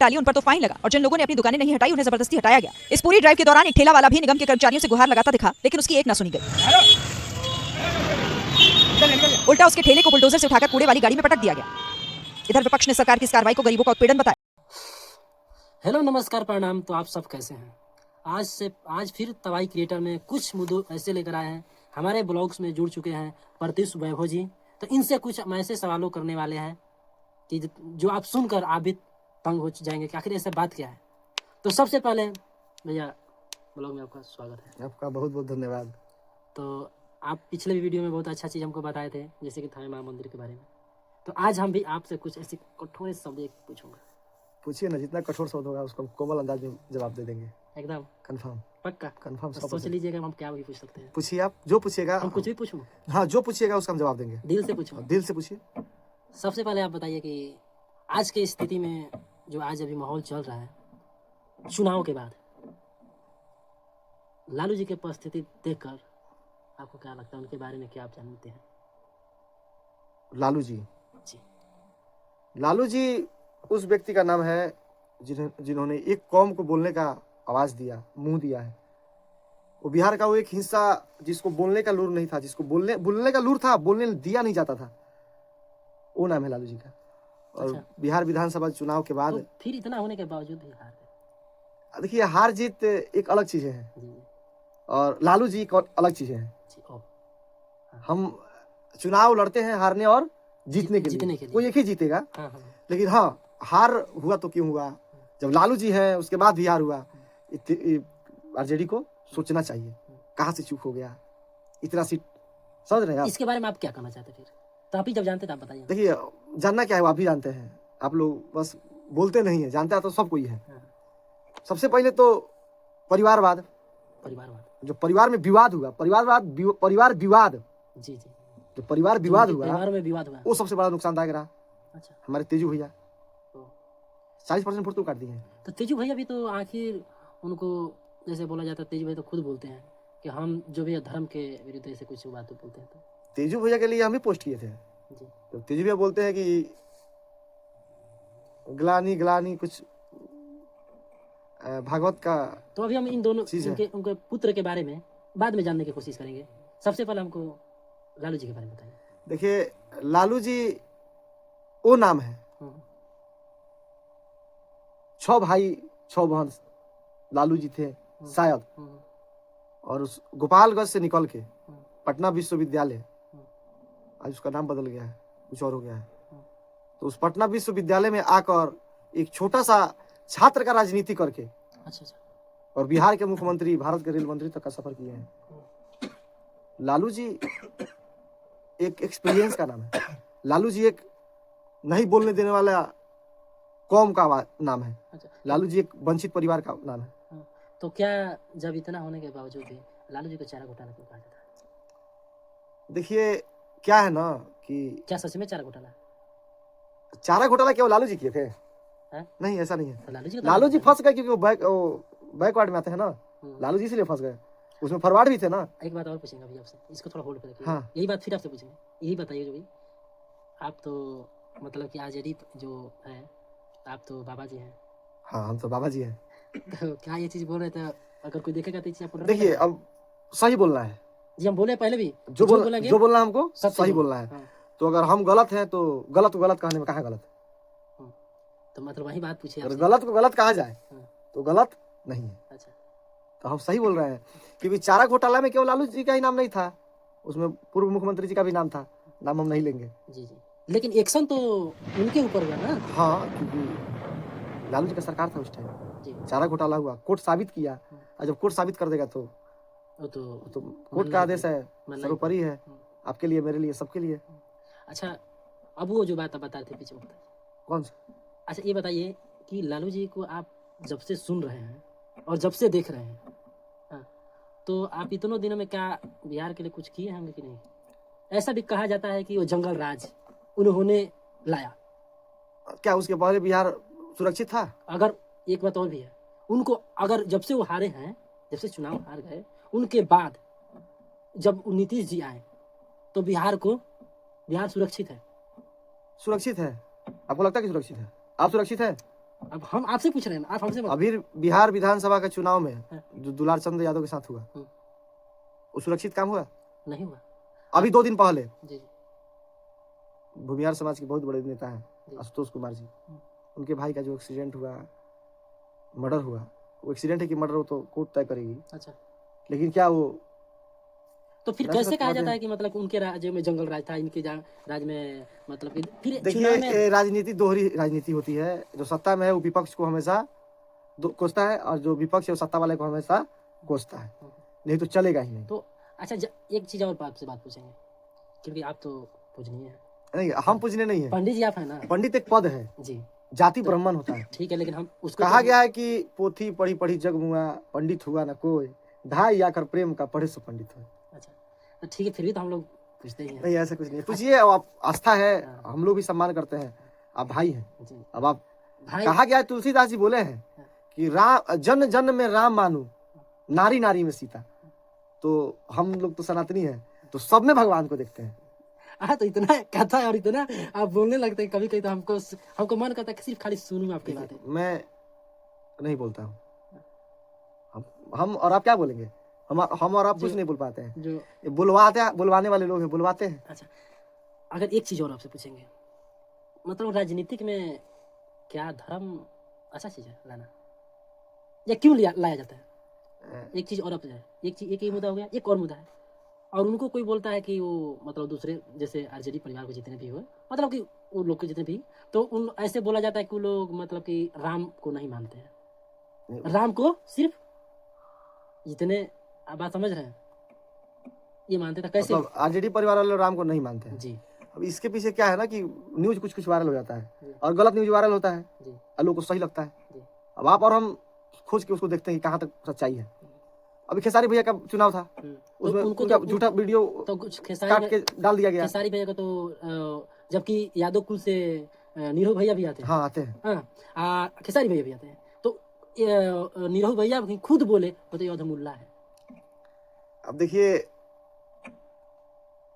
डाली उन पर तो फाइन लगा और जिन लोगों ने अपनी दुकानें नहीं हटाई उन्हें जबरदस्ती हटाया गया। इस पूरी ड्राइव के दौरान एक ठेला वाला भी निगम के कर्मचारियों से गुहार लगाता दिखा, लेकिन उसकी एक ना सुनी गई। उल्टा उसके ठेले को बुलडोजर से उठाकर कूड़े वाली गाड़ी में पटक दिया गया। इधर विपक्ष ने सरकार की इस कार्रवाई को गरीबों का उत्पीड़न बताया। हेलो नमस्कार प्रणाम। तो आप सब कैसे हैं? आज फिर तवाई क्रिएटर में कुछ मुद्दों ऐसे लेकर आए हैं। हमारे ब्लॉग्स में जुड़ चुके हैं प्रत्युष वैभव जी। तो इनसे कुछ हम ऐसे सवालों करने वाले हैं कि जो आप सुनकर आप भी तंग हो जाएंगे कि आखिर ऐसे बात क्या है। तो सबसे पहले भैया ब्लॉग में आपका स्वागत है। आपका बहुत बहुत धन्यवाद। तो आप पिछले वीडियो में बहुत अच्छा चीज़ हमको बताए थे, जैसे कि थाने माँ मंदिर के बारे में। तो आज हम भी आपसे कुछ ऐसे कठोर शब्द एक पूछूंगा। पूछिए ना, जितना कठोर शब्द होगा उसको हम कोमल अंदाज में जवाब दे देंगे। एकदम कंफर्म? पक्का कंफर्म। तो सोच लीजिएगा हम क्या भी पूछ सकते हैं। पूछिए, आप जो पूछिएगा। हम कुछ भी पूछूं? हाँ, जो पूछिएगा उसका हम जवाब देंगे। दिल से पूछूं? दिल से पूछिए। सबसे पहले आप बताइए कि आज की स्थिति में जो आज अभी माहौल चल रहा है चुनाव के बाद, लालू जी की परिस्थिति देखकर आपको क्या लगता है, उनके बारे में क्या आप जानते हैं? लालू जी जी लालू जी उस व्यक्ति का नाम है जिन्होंने एक कौम को बोलने का आवाज दिया, मुंह दिया है। वो बिहार का वो एक हिस्सा जिसको बोलने का लूर नहीं था, जिसको बोलने का लूर था, बोलने दिया नहीं जाता था, वो नाम है लालू जी का। और अच्छा। बिहार विधानसभा चुनाव के बाद तो फिर इतना होने के बावजूद भी हार गए। देखिए, हार जीत एक अलग चीजें हैं जी और लालू जी एक अलग चीजें हैं। जी। ओ हम चुनाव लड़ते हैं हारने और जीतने के लिए। कोई एक ही जीतेगा। हाँ हाँ। लेकिन हाँ, हार हुआ तो क्यों हुआ? जब लालू जी हैं उसके बाद भी हार हुआ। आरजेडी को सोचना चाहिए कहाँ से चूक हो गया, इतना सीट। समझ रहे हैं आप? इसके बारे में आप क्या कहना चाहते हैं? फिर तो आप ही जब जानते थे आप बताइए। देखिए, जानना क्या है वो आप भी जानते हैं। आप लोग बस बोलते नहीं है, जानता तो सब कोई है। सबसे पहले तो परिवारवाद, जो परिवार में विवाद हुआ, परिवार विवाद, जी जी, जो परिवार विवाद हुआ, परिवार में विवाद हुआ, वो सबसे बड़ा नुकसानदायक रहा। अच्छा। हमारे तेजू भैया 40% वोट तो काट दिए हैं। तो तेजू भैया भी तो आखिर उनको जैसे बोला जाता है, तेजू भैया तो खुद बोलते हैं कि हम जो भी धर्म के विरुद्ध ऐसे कुछ बात बोलते हैं। तो तेजू भैया के लिए हम ही पोस्ट किए थे जी। तो तेजू भैया बोलते हैं कि ग्लानी कुछ भागवत का। तो अभी हम इन दोनों उनके पुत्र के बारे में बाद में जानने की कोशिश करेंगे। सबसे पहले हमको लालू जी के बारे में बताइए। देखिए, लालू जी वो नाम है, 6 भाई 6 बहन लालू जी थे शायद। और उस गोपालगंज से निकल के पटना विश्वविद्यालय, आज उसका नाम बदल गया है, कुछ और हो गया है। तो उस पटना विश्वविद्यालय में आकर एक छोटा सा छात्र का राजनीति करके अच्छा और बिहार के मुख्यमंत्री, भारत के रेल मंत्री तक का सफर किए हैं। लालू जी एक एक्सपीरियंस का नाम है। लालू जी एक नहीं बोलने देने वाला कौम का नाम है। अच्छा। लालू जी एक वंचित परिवार का नाम है। तो क्या जब इतना होने के बावजूद भी लालू जी को चारा घोटाला क्यों कहा जाता है? देखिए, क्या है ना कि क्या सच में चारा घोटाला केवल लालू जी किए थे? नहीं, ऐसा नहीं है। तो लालू जी फंस गए क्योंकि वो बैकवर्ड में आते हैं ना। लालू जी इसलिए फंस गए, उसमें फॉरवर्ड भी थे ना। एक बात और पूछेंगे अभी आपसे, इसको थोड़ा होल्ड पे रखिए। हाँ। यही बात फिर आपसे पूछेंगे। यही बताइए जो भी आप तो मतलब कि आरजेडी जो है, आप तो बाबा जी हैं। हाँ, हम तो बाबा जी हैं। तो क्या ये चीज बोल रहे थे? अगर कोई देखेगा तो आपको देखिए, अब सही बोलना है जी। हम बोले पहले भी जो बोलना हमको सही बोलना है। हाँ। तो अगर हम गलत हैं तो गलत कहने में कहाँ गलत है? तो मतलब वही बात पूछिए। अगर गलत को गलत कहा जाए तो गलत नहीं है। अच्छा। तो हम सही बोल रहे हैं क्योंकि चारा घोटाला में केवल लालू जी का ही नाम नहीं था, उसमें पूर्व मुख्यमंत्री जी का भी नाम था। नाम हम नहीं लेंगे। जी जी, लेकिन एक्शन तो उनके ऊपर हुआ ना। हाँ, क्योंकि लालू जी का सरकार था उस टाइम। चारा घोटाला हुआ, कोर्ट साबित किया, और जब कोर्ट साबित कर देगा तो कोर्ट का आदेश है, सर्वोपरि है, आपके लिए, मेरे लिए, सबके लिए। अच्छा, अब वो जो बात आप बता रहे थे पीछे, कौन सा? अच्छा, ये बताइए कि लालू जी को आप जब से सुन रहे हैं और जब से देख रहे हैं, तो आप इतनों दिनों में क्या बिहार के लिए कुछ किए होंगे कि नहीं? ऐसा भी कहा जाता है कि वो जंगल राज उन्होंने लाया। क्या उसके पहले बिहार सुरक्षित था? अगर एक बात और भी है, उनको अगर जब से वो हारे हैं, जब से चुनाव हार गए, उनके बाद जब नीतीश जी आए तो बिहार सुरक्षित है। सुरक्षित है? आपको लगता है कि सुरक्षित है? आप सुरक्षित हैं? अब हम आपसे पूछ रहे हैं, आप हमसे अभी बिहार विधानसभा के चुनाव में हाँ। जो दुलार चंद्र यादव के साथ हुआ, वो सुरक्षित काम हुआ? नहीं हुआ। अभी 2 दिन पहले जी जी भूमिहार समाज के बहुत बड़े नेता जी। हैं आशुतोष कुमार जी, उनके भाई का जो एक्सीडेंट हुआ, मर्डर हुआ, वो एक्सीडेंट है कि मर्डर, वो तो कोर्ट तय करेगी। अच्छा, लेकिन क्या वो तो फिर राष्ट्रपति कैसे कहा बात जाता है? है कि मतलब उनके राज्य में जंगल राज था, इनके राज्य में मतलब कि फिर देखिए, चुनाव में राजनीति दोहरी राजनीति होती है। जो सत्ता में है वो विपक्ष को हमेशा कोसता है, और जो विपक्ष है वो सत्ता वाले को हमेशा कोसता है, नहीं तो चलेगा ही नहीं। तो अच्छा एक चीज और आपसे बात पूछेंगे, क्योंकि आप तो पूजनीय हैं। नहीं, हम पूछने नहीं है। पंडित जी आप हैं ना? पंडित एक पद है, जी जाति ब्राह्मण होता है। ठीक है, लेकिन हम उसको कहा गया है कि पोथी पढ़ी पढ़ी जग मुआ, पंडित हुआ ना कोई, ढाई आकर प्रेम का पढ़े सो पंडित हो। अच्छा, तो ठीक है, फिर भी तो हम लोग पूछते ही हैं। नहीं, ऐसा कुछ नहीं है। पूछिए, अब आप आस्था है, हम लोग भी सम्मान करते हैं, आप भाई हैं। जी अब आप भाई, कहा गया है, तुलसीदास जी बोले हैं कि राम जन जन में राम मानू, नारी नारी में सीता। तो हम लोग तो सनातनी हैं, तो सब में भगवान को देखते हैं। हाँ, तो इतना कथा है और इतना आप बोलने लगते हैं, कभी कभी तो हमको मन करता है कि सिर्फ खाली सुनूं आपकी बातें। मैं नहीं बोलता हूँ। हम और आप क्या बोलेंगे? हम और आप कुछ नहीं बोल पाते हैं। जो ये बुलवाने वाले लोग हैं, बुलवाते हैं। अच्छा, अगर एक चीज और आपसे पूछेंगे, मतलब राजनीतिक में क्या धर्म अच्छा चीज है लाना, या क्यों लाया जाता है? एक चीज और आपसे है, एक ही मुद्दा हो गया, एक और मुद्दा है, और उनको कोई बोलता है कि वो मतलब दूसरे जैसे आरजेडी परिवार को जितने भी हुए, मतलब कि वो लोग के जितने भी, तो उन ऐसे बोला जाता है कि वो लोग मतलब कि राम को नहीं मानते हैं, राम को सिर्फ जितने, आप बात समझ रहे हैं, ये मानते थे। कैसे? मतलब आरजेडी परिवार वाले राम को नहीं मानते हैं। जी अब इसके पीछे क्या है ना कि न्यूज कुछ कुछ वायरल हो जाता है, जी। और गलत न्यूज वायरल होता है, जी और लोगों को सही लगता है। जी अब आप और हम खोज के उसको देखते हैं कि कहाँ तक सच्चाई है। अभी खेसारी भैया का चुनाव था, उसमें उनको उनका तो झूठा वीडियो तो कुछ काट के डाल दिया गया। खेसारी भैया को तो जबकि यादव कुल से नीरव भैया भी आते हैं। हाँ, आते हैं। हाँ, खेसारी भैया भी आते हैं, तो नीरव भैया खुद बोले वो तो योधमुल्ला है। अब देखिए,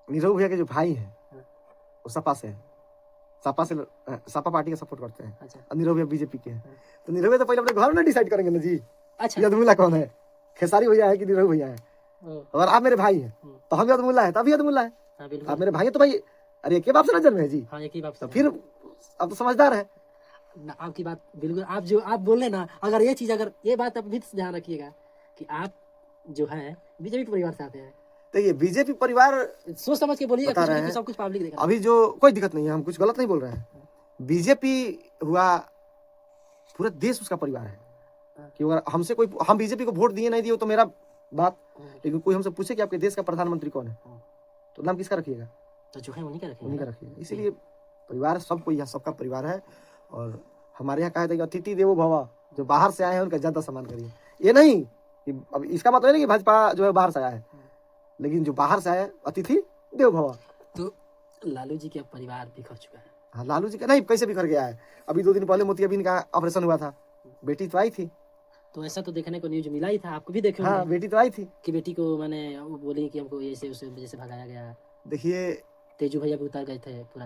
नीरव भैया के जो भाई हैं वो सपा से हैं, सपा पार्टी का सपोर्ट करते हैं, अच्छा और नीरव भैया बीजेपी के हैं। तो नीरव भैया तो पहले अपने घर में डिसाइड करेंगे ना जी, अच्छा यदमुल्ला कौन है, खेसारी भैया है कि नीरव भैया है। अगर आप मेरे भाई हैं तो हम यदमुल्ला है, तब यदमुल्ला है। हाँ बिल्कुल, आप मेरे भाई हैं तो भाई, अरे एक बाप से ना जन्मे है जी। हाँ एक ही बात तो फिर अब तो समझदार है। आपकी बात बिल्कुल, आप जो आप बोल रहे ना, अगर ये चीज, अगर ये बात आप भी ध्यान रखिएगा कि आप जो है बीजेपी परिवार से आते हैं, तो ये बीजेपी परिवार सोच समझ के बोलिएगा, बता कुछ रहे नहीं कि हैं। सब कुछ पब्लिक देख रहा है। अभी जो कोई दिक्कत नहीं है, हम कुछ गलत नहीं बोल रहे हैं। बीजेपी हुआ, पूरा देश उसका परिवार है। कि अगर हमसे कोई, हम बीजेपी को वोट दिए नहीं दिए तो मेरा बात, लेकिन कोई हमसे पूछे कि आपके देश का प्रधानमंत्री कौन है, तो नाम किसका रखिएगा? तो जो है उन्हीं का उन्हीं का रखेंगे। रखिएगा। इसीलिए परिवार सबको, यहाँ सबका परिवार है। और हमारे यहाँ कहा था कि अतिथि देवो भव, जो बाहर से आए हैं उनका ज्यादा सम्मान करिए। ये नहीं कि अब इसका मतलब नहीं कि भाजपा जो है बाहर से आया है, लेकिन जो बाहर से आया अतिथि देव भव। तो लालू जी का परिवार बिखर चुका है। हाँ, लालू जी का नहीं, कैसे बिखर गया है। अभी 2 दिन पहले मोतियाबिंद का ऑपरेशन हुआ था, बेटी तो आई थी। तो ऐसा तो देखने को न्यूज मिला ही था, आपको भी देखे हाँ, होंगे बेटी तो आई थी। कि बेटी को मैंने वो बोली कि हमको ऐसे उसे वजह से भगाया गया। देखिए, तेजू भैया भी उतर गए थे पूरा।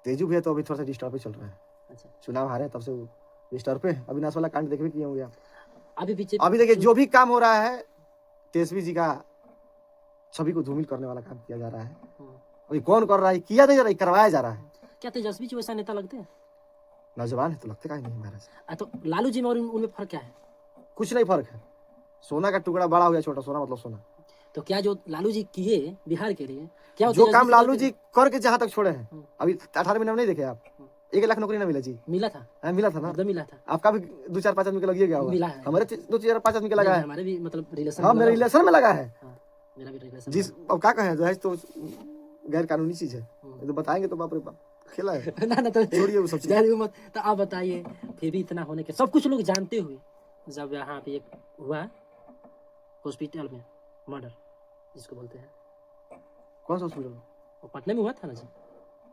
तेजू भैया तो अभी थोड़ा सा डिस्टर्ब पे चल रहा है, अच्छा, चुनाव हारे तब से वो डिस्टर्ब पे है। अविनाश वाला कांड देखबे किए होंगे आप। अभी पीछे अभी देखिए, जो भी काम हो रहा है, तेजस्वी जी का छवि को धूमिल करने वाला काम किया जा रहा है। अभी कौन कर रहा है, किया नहीं जा रहा है, करवाया जा रहा है। क्या तेजस्वी जी वैसा नेता लगते हैं? नौजवान है तो लगते का नहीं महाराज। तो लालू जी में और उनमें फर्क क्या है? कुछ नहीं फर्क है। सोना का टुकड़ा बड़ा हो गया, छोटा सोना मतलब सोना। तो क्या जो लालू जी किए बिहार के लिए, क्या वो जो तेजस्वी काम जी लालू करते जी करके जहां तक छोड़े हैं, अभी 18 महीने में नहीं देखे आप, 1 लाख नौकरी ना मिला जी। मिला था? हाँ, मिला था ना। एकदम मिला था। आपका भी 2-4-5 आदमी का लग गया होगा। मिला है। हमारे 2-4-5 आदमी का लगा है। हमारे भी मतलब रिलेशन। हाँ, मेरे रिलेशन में लगा है। हाँ, मेरा भी रिलेशन। जिस अब क्या कहें, दहेज तो गैर कानूनी चीज है, ये तो बताएंगे तो बाप रे बाप खेला है। ना तो छोड़िए वो सब चीज। जाने मत। तो आप बताइए, फिर भी इतना होने के सब कुछ लोग जानते हुए, जब यहाँ पे एक हुआ हॉस्पिटल में मर्डर जिसको बोलते हैं, कौन सा हॉस्पिटल? वो पटना में हुआ था ना जी,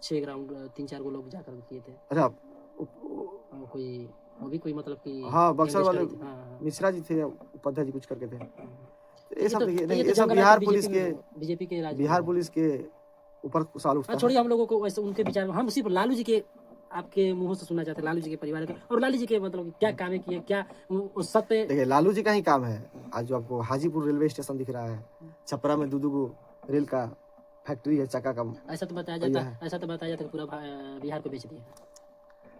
6 ग्राउंड 3-4 गो लोग जाकर किए थे। अच्छा, वो कोई, वो भी कोई मतलब कि हाँ, बक्सर वाले गैंगस्टर थे। हाँ, मिश्रा जी थे, उपाध्याय जी कुछ करके थे। ये सब तो- देखिए, ये नहीं, तो ये सब जंगल बिहार है, पुलिस के, बीजेपी के राज में बिहार है। पुलिस के ऊपर सवाल उठता हाँ, है। छोड़िए हम लोगों को वैसे उनके विचार में, हम सिर्फ लालू जी के आपके मुंह से सुनना चाहते हैं लालू जी के परिवार का, और लालू जी के मतलब क्या काम किए, क्या उस सब पे। देखिए लालू जी का ही काम है। आज जो आपको हाजीपुर रेलवे स्टेशन दिख रहा है, छपरा में दो गो रेल का फैक्ट्री है, चक्का का। ऐसा तो बताया जाता है, ऐसा तो बताया जाता है कि पूरा बिहार को बेच दिया।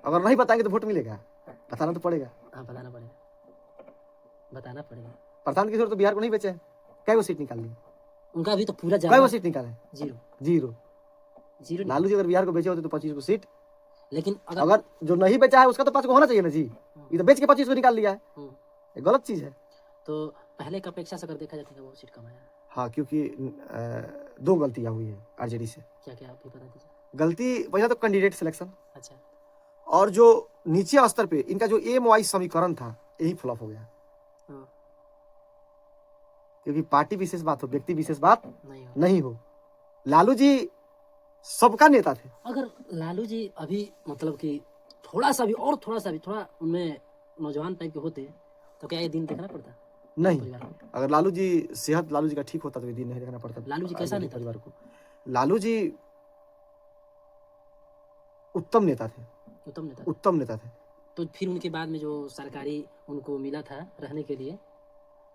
अगर नहीं बताएंगे तो वोट मिलेगा, बताना तो पड़ेगा। हाँ बताना पड़ेगा, बताना पड़ेगा। प्रशांत किशोर तो बिहार को नहीं बेचे, कै वो सीट निकाल ली, उनका भी तो पूरा कै जाना वो सीट निकाले? Zero zero. Zero. Lalu ji अगर बिहार को बेचे होते तो 25 को सीट, लेकिन अगर जो नहीं बेचा है उसका तो 5 को होना चाहिए ना जी। ये तो बेच के 25 को निकाल लिया है, ये गलत चीज है। तो पहले की अपेक्षा से अगर देखा जाता है वो सीट कम आया। हाँ, क्योंकि 2 गलतियां हुई है आरजेडी से। क्या क्या आप भी बता दीजिए। गलती पहला तो कैंडिडेट सिलेक्शन, अच्छा। और जो नीचे स्तर पे इनका जो एम वाइज समीकरण था यही फ्लॉप हो गया। हाँ, क्योंकि पार्टी विशेष बात हो, व्यक्ति विशेष बात नहीं नहीं हो। लालू जी सबका नेता थे। अगर लालू जी अभी मतलब कि थोड़ा सा भी और थोड़ा सा भी थोड़ा उनमें नौजवान टाइप के होते तो क्या ये दिन देखना पड़ता नहीं, परिवार को? अगर लालू जी सेहत लालू जी का ठीक होता तो ये दिन नहीं देखना पड़ता। लालू जी कैसा आरजेडी नेता परिवार को, लालू जी उत्तम नेता थे, उत्तम नेता। उत्तम नेता थे। तो फिर उनके बाद में जो सरकारी उनको मिला था रहने के लिए,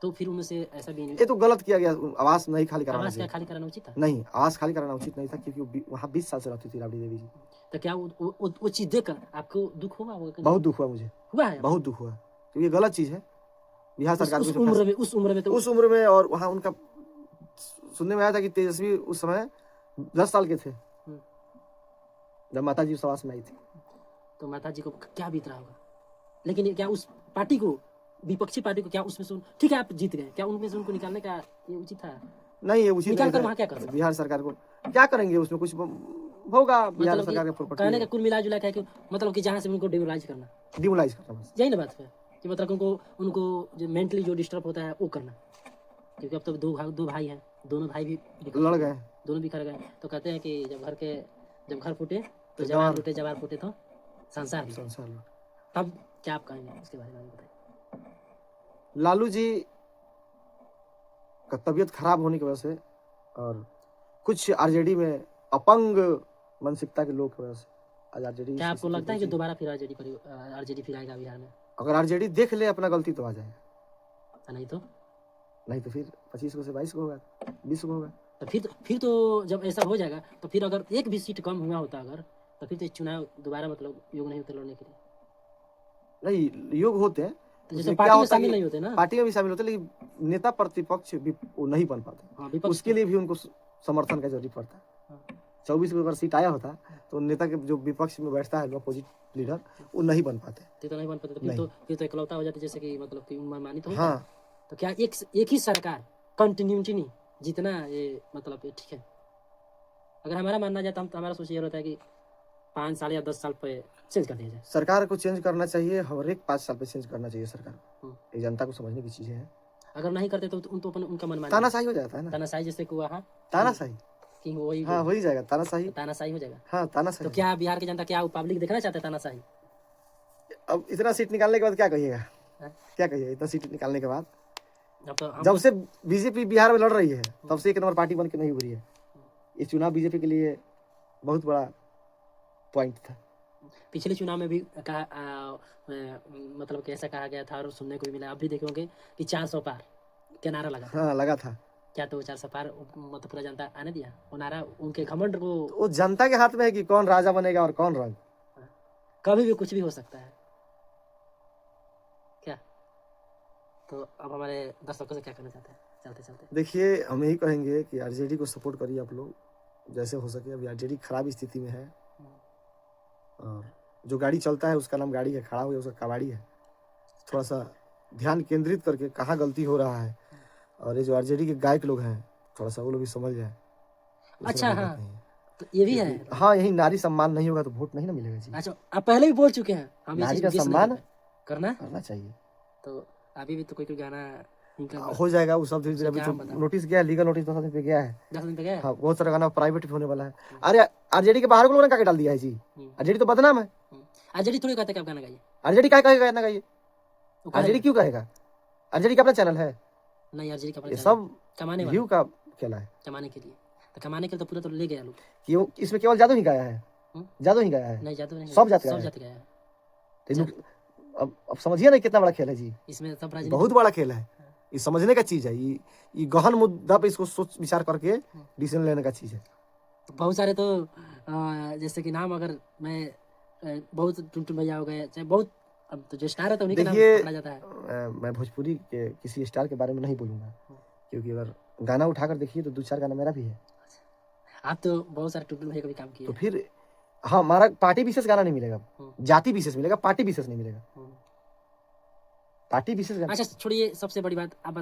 तो फिर उनमें से ऐसा भी नहीं ये तो गलत किया गया, आवास नहीं खाली कराना आवास क्या चाहिए। खाली कराना उचित था? नहीं, आवास खाली कराना उचित नहीं था, क्योंकि वहाँ 20 साल से रहती थी राबड़ी देवी जी। तो क्या वो चीज देखकर आपको दुख हुआ? बहुत दुख हुआ मुझे, हुआ है बहुत दुख हुआ, क्योंकि ये गलत चीज है। बिहार सरकार उस उम्र में, उस उम्र में तो उस उम्र में, और वहाँ उनका सुनने में आया था कि तेजस्वी उस समय 10 साल के थे जब माता जी सवास में आई थी। तो माता जी को क्या बीत रहा होगा। लेकिन क्या उस पार्टी को, विपक्षी पार्टी को, क्या उसमें से ठीक है आप जीत गए, क्या उनमें से उनको निकालने का ये उचित था? नहीं, ये उचित निकाल कर नहीं वहाँ क्या कर था। सकते? बिहार सरकार को क्या करेंगे, उसमें कुछ होगा बिहार मतलब सरकार कि का प्रॉपर्टी कहने का कुल मिला जुला के है कि मतलब कि जहाँ से उनको डिमोरलाइज करना, डिमोलाइज करना बस। यही ना बात है कि मतलब उनको उनको जो मेंटली जो डिस्टर्ब होता है वो करना। क्योंकि अब तो दो भाई हैं, दोनों भाई भी लड़ गए, दोनों बिखर गए। तो कहते हैं कि जब घर फूटे तो जवान लूटे, जवान फूटे तो संसार लूटे। संसार लूटे। तब क्या आप कहेंगे इसके बारे में बताइए। लालू जी का तबीयत खराब होने की वजह से और कुछ आरजेडी में अपंग मानसिकता के लोग की वजह से आज आरजेडी। क्या आपको लगता है कि दोबारा फिर आरजेडी फिर आएगा बिहार में? अगर आरजेडी देख ले अपना गलती तो आ जाए, नहीं तो फिर 25 को से 22 को होगा, 20 को होगा। तो फिर तो जब ऐसा हो जाएगा तो फिर अगर एक भी सीट कम हुआ होता अगर, तो फिर तो चुनाव दोबारा मतलब योग नहीं होते लड़ने के लिए। नहीं, योग होते हैं तो जैसे पार्टी में शामिल नहीं होते ना, पार्टी में भी शामिल होते, लेकिन नेता प्रतिपक्ष भी वो नहीं बन पाते। हाँ, उसके लिए भी उनको समर्थन का जरूरी पड़ता है। 24 को अगर सीट आया होता तो नेता के जो विपक्ष में बैठता है अपोजिट लीडर, वो नहीं बन पाते। तो नहीं बन पाते, तो फिर तो इकलौता हो जाते, जैसे कि मतलब कि मनमानी तो होता। हाँ, तो क्या एक ही सरकार कंटिन्यूटी नहीं जितना ये मतलब ठीक है? अगर हमारा मानना जाता हम तो हमारा सोच ये रहता है कि 5 साल या 10 साल पे चेंज कर दिया जाए। सरकार को चेंज करना चाहिए, हर एक 5 साल पे चेंज करना चाहिए सरकार को। ये जनता को समझने की चीजें हैं। अगर नहीं करते तो उनका मनमानी, तानाशाही हो जाता है ना, तानाशाही जैसे कि वहाँ तानाशाही। कि वही हाँ, हो ही जाएगा तानाशाही, तानाशाही हो जाएगा। हाँ तानाशाही। तो क्या बिहार की जनता, क्या पब्लिक देखना चाहते हैं तानाशाही? अब इतना सीट निकालने के बाद क्या कहिएगा, हाँ? क्या कहिए इतना सीट निकालने के बाद? अब तो जब से बीजेपी बिहार में लड़ रही है तब से 1 नंबर पार्टी बन के नहीं उभरी है। ये चुनाव बीजेपी के लिए बहुत बड़ा पॉइंट था। पिछले चुनाव में भी कहा मतलब कि ऐसा कहा गया था और सुनने को भी मिला, आप भी देखे होंगे कि 400 पार क्या नारा लगा था। हाँ, लगा था। क्या तो 400 पार मतलब पूरा जनता आने दिया वो नारा? उनके घमंड को वो जनता के हाथ में है कि कौन राजा बनेगा और कौन रंग। कभी भी कुछ भी हो सकता है क्या? तो अब हमारे दर्शकों से क्या कहना चाहते हैं चलते चलते? देखिए, हम यही कहेंगे कि आरजेडी को सपोर्ट करिए आप लोग जैसे हो सके। अभी आरजेडी खराब स्थिति में है, और जो गाड़ी चलता है उसका नाम गाड़ी है, खड़ा हुआ उसका कबाड़ी है। थोड़ा सा ध्यान केंद्रित करके कहाँ गलती हो रहा है, और ये जो आरजेडी के गायक लोग हैं थोड़ा सा वो लोग भी समझ जाए। अच्छा, हाँ, तो ये भी है। हाँ, यही नारी सम्मान नहीं होगा तो वोट नहीं ना मिलेगा जी। अच्छा, आप पहले भी बोल चुके हैं हम नारी का सम्मान करना चाहिए। तो अभी भी तो कोई गाना हो जाएगा वो सब धीरे धीरे। अभी तो नोटिस गया है, लीगल नोटिस 10 दिन पे गया है। 10 दिन पे गया है। हाँ, बहुत सारा गाना प्राइवेट होने वाला है। अरे आरजेडी के बाहर को लोगों ने क्या डाल दिया है जी। आरजेडी तो बदनाम है। आरजेडी थोड़ी कहते कि आप गाना गाइए। आरजेडी क्या कहेगा गाना गाइए? आरजेडी क्यों कहेगा? आरजेडी का अपना चैनल है। नहीं, आरजेडी का ये सब कमाने व्यू का खेला है। कमाने के लिए तो कमाने के लिए तो पूरा तो ले गया लोग। क्यों इसमें केवल जादू ही गाया है? जादू ही गया है? नहीं जादू नहीं, सब जात गया सब है? जात गया है। तो अब समझिए ना कितना बड़ा खेल है जी, इसमें सब राजनीति बहुत बड़ा खेल है। ये समझने का चीज है, ये गहन मुद्दा पे इसको सोच विचार करके डिसीजन लेने का चीज है। बहुत सारे तो जैसे कि नाम अगर मैं बहुत टुनटुन भैया हो गए, चाहे बहुत, अब तो जो स्टार है तो उन्हीं के नाम देखिए पकड़ा जाता है। मैं भोजपुरी के किसी स्टार के बारे में नहीं बोलूंगा, क्योंकि अगर गाना उठाकर देखिए तो 2-4 गाना मेरा भी है। आप तो बहुत सारे टुनटुन भैया का भी काम किए तो हैं। फिर हाँ, हमारा पार्टी विशेष गाना नहीं मिलेगा, हम्म। जाति विशेष मिलेगा, पार्टी विशेष नहीं मिलेगा। हम्म। पार्टी विशेष गाना अच्छा छोड़िए, सबसे बड़ी बात आप बताइए।